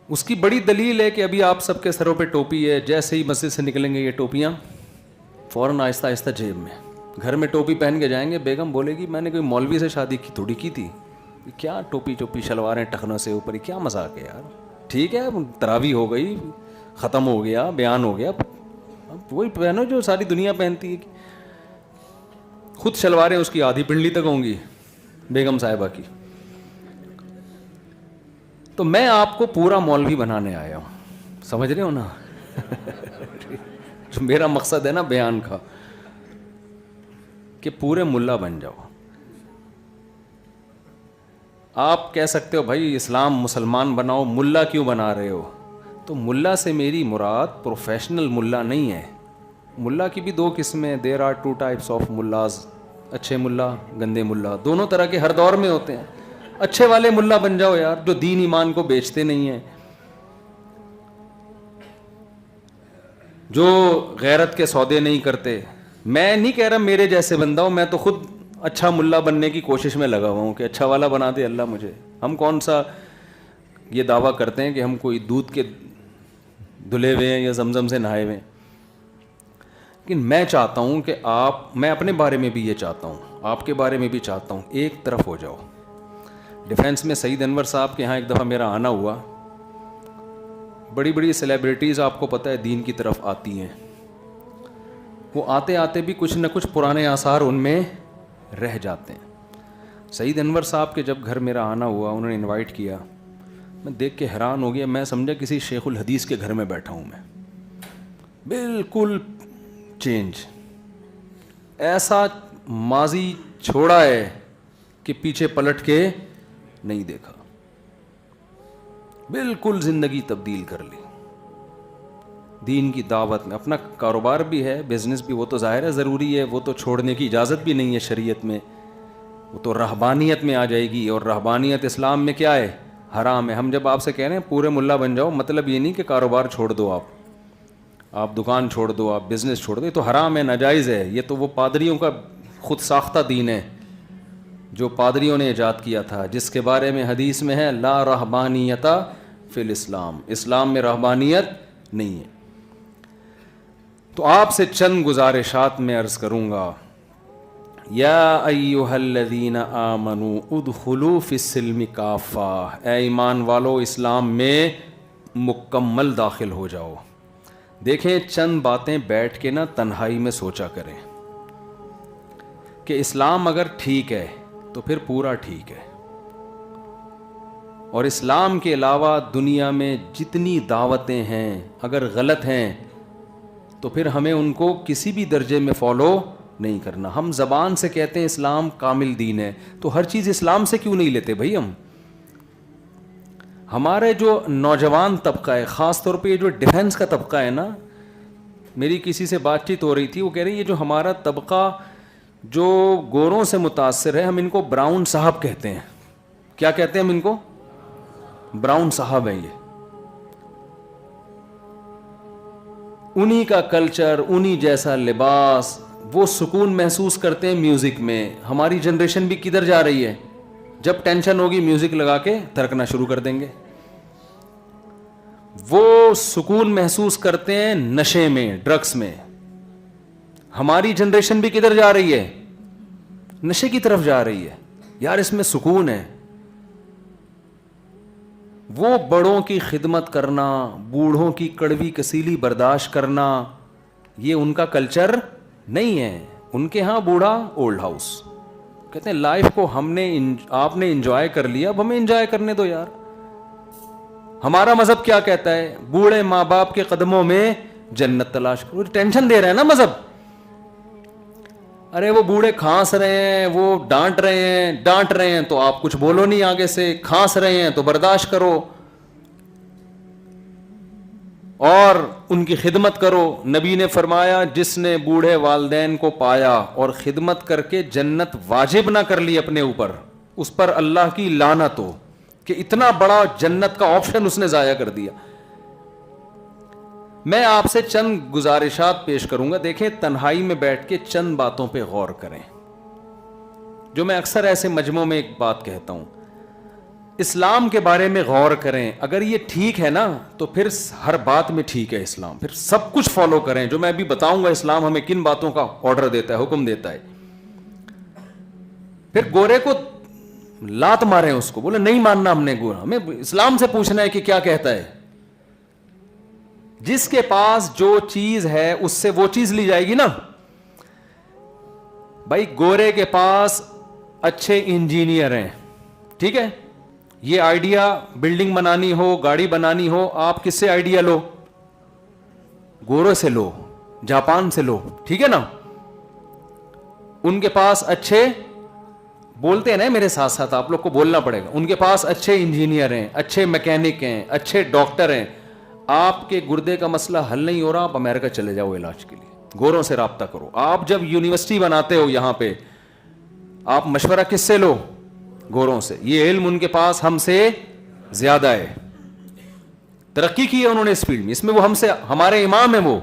اس کی بڑی دلیل ہے کہ ابھی آپ سب کے سروں پہ ٹوپی ہے، جیسے ہی مسجد سے نکلیں گے یہ ٹوپیاں فوراً آہستہ آہستہ جیب میں، گھر میں ٹوپی پہن کے جائیں گے، بیگم بولے گی میں نے کوئی مولوی سے شادی کی تھوڑی کی تھی، کیا ٹوپی چوپی شلواریں ٹخنوں سے اوپر، کیا مذاق ہے یار. ٹھیک ہے تراویح ہو گئی، ختم ہو گیا، بیان ہو گیا، اب وہی پہنو جو ساری دنیا پہنتی ہے. خود شلواریں اس کی آدھی پنڈلی تک ہوں گی بیگم صاحبہ کی. تو میں آپ کو پورا مولوی بنانے آیا ہوں، سمجھ رہے ہو نا؟ جو میرا مقصد ہے نا بیان کا، کہ پورے ملا بن جاؤ. آپ کہہ سکتے ہو بھائی اسلام مسلمان بناؤ، ملا کیوں بنا رہے ہو؟ تو ملا سے میری مراد پروفیشنل ملا نہیں ہے. ملا کی بھی دو قسمیں، there are two types of ملاز، اچھے ملا گندے ملا، دونوں طرح کے ہر دور میں ہوتے ہیں. اچھے والے ملا بن جاؤ یار، جو دین ایمان کو بیچتے نہیں ہیں، جو غیرت کے سودے نہیں کرتے. میں نہیں کہہ رہا میرے جیسے بندہ ہوں، میں تو خود اچھا ملا بننے کی کوشش میں لگا ہوا ہوں کہ اچھا والا بنا دے اللہ مجھے. ہم کون سا یہ دعویٰ کرتے ہیں کہ ہم کوئی دودھ کے دھلے ہوئے ہیں یا زمزم سے نہائے ہوئے ہیں. لیکن میں چاہتا ہوں کہ میں اپنے بارے میں بھی یہ چاہتا ہوں، آپ کے بارے میں بھی چاہتا ہوں، ایک طرف ہو جاؤ. ڈیفینس میں سعید انور صاحب کے یہاں ایک دفعہ میرا آنا ہوا. بڑی بڑی سیلیبریٹیز آپ کو پتہ ہے دین کی طرف آتی ہیں، وہ آتے آتے بھی کچھ نہ کچھ پرانے آثار ان میں رہ جاتے ہیں. سعید انور صاحب کے جب گھر میرا آنا ہوا، انہوں نے انوائٹ کیا، میں دیکھ کے حیران ہو گیا. میں سمجھا کسی شیخ الحدیث کے گھر میں بیٹھا ہوں میں، بالکل چینج. ایسا ماضی چھوڑا ہے کہ پیچھے پلٹ کے نہیں دیکھا، بالکل زندگی تبدیل کر لی دین کی دعوت میں. اپنا کاروبار بھی ہے، بزنس بھی، وہ تو ظاہر ہے ضروری ہے، وہ تو چھوڑنے کی اجازت بھی نہیں ہے شریعت میں، وہ تو رہبانیت میں آ جائے گی. اور رہبانیت اسلام میں کیا ہے؟ حرام ہے. ہم جب آپ سے کہہ رہے ہیں پورے ملا بن جاؤ، مطلب یہ نہیں کہ کاروبار چھوڑ دو، آپ دکان چھوڑ دو، آپ بزنس چھوڑ دو، یہ تو حرام ہے، ناجائز ہے. یہ تو وہ پادریوں کا خود ساختہ دین ہے جو پادریوں نے ایجاد کیا تھا، جس کے بارے میں حدیث میں ہے لا رہبانیت فی الاسلام، اسلام میں رہبانیت نہیں ہے. تو آپ سے چند گزارشات میں عرض کروں گا. یا ایھا الذین آمنوا ادخلوا فی السلم کافہ، اے ایمان والو اسلام میں مکمل داخل ہو جاؤ. دیکھیں چند باتیں بیٹھ کے نا تنہائی میں سوچا کریں کہ اسلام اگر ٹھیک ہے تو پھر پورا ٹھیک ہے، اور اسلام کے علاوہ دنیا میں جتنی دعوتیں ہیں اگر غلط ہیں تو پھر ہمیں ان کو کسی بھی درجے میں فالو نہیں کرنا. ہم زبان سے کہتے ہیں اسلام کامل دین ہے، تو ہر چیز اسلام سے کیوں نہیں لیتے بھائی؟ ہمارے جو نوجوان طبقہ ہے، خاص طور پہ یہ جو ڈیفنس کا طبقہ ہے نا، میری کسی سے بات چیت ہو رہی تھی، وہ کہہ رہے ہیں یہ جو ہمارا طبقہ جو گوروں سے متاثر ہے، ہم ان کو براؤن صاحب کہتے ہیں. کیا کہتے ہیں ہم ان کو؟ براؤن صاحب ہیں. یہ انہی کا کلچر، انہی جیسا لباس، وہ سکون محسوس کرتے ہیں میوزک میں. ہماری جنریشن بھی کدھر جا رہی ہے؟ جب ٹینشن ہوگی میوزک لگا کے تھرکنا شروع کر دیں گے. وہ سکون محسوس کرتے ہیں نشے میں، ڈرگس میں. ہماری جنریشن بھی کدھر جا رہی ہے؟ نشے کی طرف جا رہی ہے. یار اس میں سکون ہے. وہ بڑوں کی خدمت کرنا، بوڑھوں کی کڑوی کسیلی برداشت کرنا، یہ ان کا کلچر نہیں ہے. ان کے ہاں بوڑھا اولڈ ہاؤس. کہتے ہیں لائف کو آپ نے انجوائے کر لیا، اب ہمیں انجوائے کرنے دو یار. ہمارا مذہب کیا کہتا ہے؟ بوڑھے ماں باپ کے قدموں میں جنت تلاش کرو. ٹینشن دے رہا ہے نا مذہب. ارے وہ بوڑھے کھانس رہے ہیں، وہ ڈانٹ رہے ہیں تو آپ کچھ بولو نہیں آگے سے. کھانس رہے ہیں تو برداشت کرو اور ان کی خدمت کرو. نبی نے فرمایا جس نے بوڑھے والدین کو پایا اور خدمت کر کے جنت واجب نہ کر لی اپنے اوپر، اس پر اللہ کی لعنت ہو کہ اتنا بڑا جنت کا آپشن اس نے ضائع کر دیا. میں آپ سے چند گزارشات پیش کروں گا. دیکھیں تنہائی میں بیٹھ کے چند باتوں پہ غور کریں، جو میں اکثر ایسے مجمعوں میں ایک بات کہتا ہوں. اسلام کے بارے میں غور کریں, اگر یہ ٹھیک ہے نا تو پھر ہر بات میں ٹھیک ہے اسلام, پھر سب کچھ فالو کریں. جو میں ابھی بتاؤں گا اسلام ہمیں کن باتوں کا آرڈر دیتا ہے, حکم دیتا ہے. پھر گورے کو لات مارے, اس کو بولے نہیں ماننا ہم نے گورا, ہمیں اسلام سے پوچھنا ہے کہ کیا کہتا ہے. جس کے پاس جو چیز ہے اس سے وہ چیز لی جائے گی نا. بھائی گورے کے پاس اچھے انجینئر ہیں, ٹھیک ہے, یہ آئیڈیا بلڈنگ بنانی ہو, گاڑی بنانی ہو, آپ کس سے آئیڈیا لو؟ گوروں سے لو, جاپان سے لو, ٹھیک ہے نا. ان کے پاس اچھے, بولتے ہیں نا میرے ساتھ ساتھ, آپ لوگ کو بولنا پڑے گا, ان کے پاس اچھے انجینئر ہیں, اچھے میکینک ہیں, اچھے ڈاکٹر ہیں. آپ کے گردے کا مسئلہ حل نہیں ہو رہا, آپ امریکہ چلے جاؤ علاج کے لیے, گوروں سے رابطہ کرو. آپ جب یونیورسٹی بناتے ہو یہاں پہ, آپ مشورہ کس سے لو؟ گوروں سے. یہ علم ان کے پاس ہم سے زیادہ ہے, ترقی کی ہے انہوں نے اس فیلڈ میں, اس میں وہ ہم سے, ہمارے امام ہیں وہ.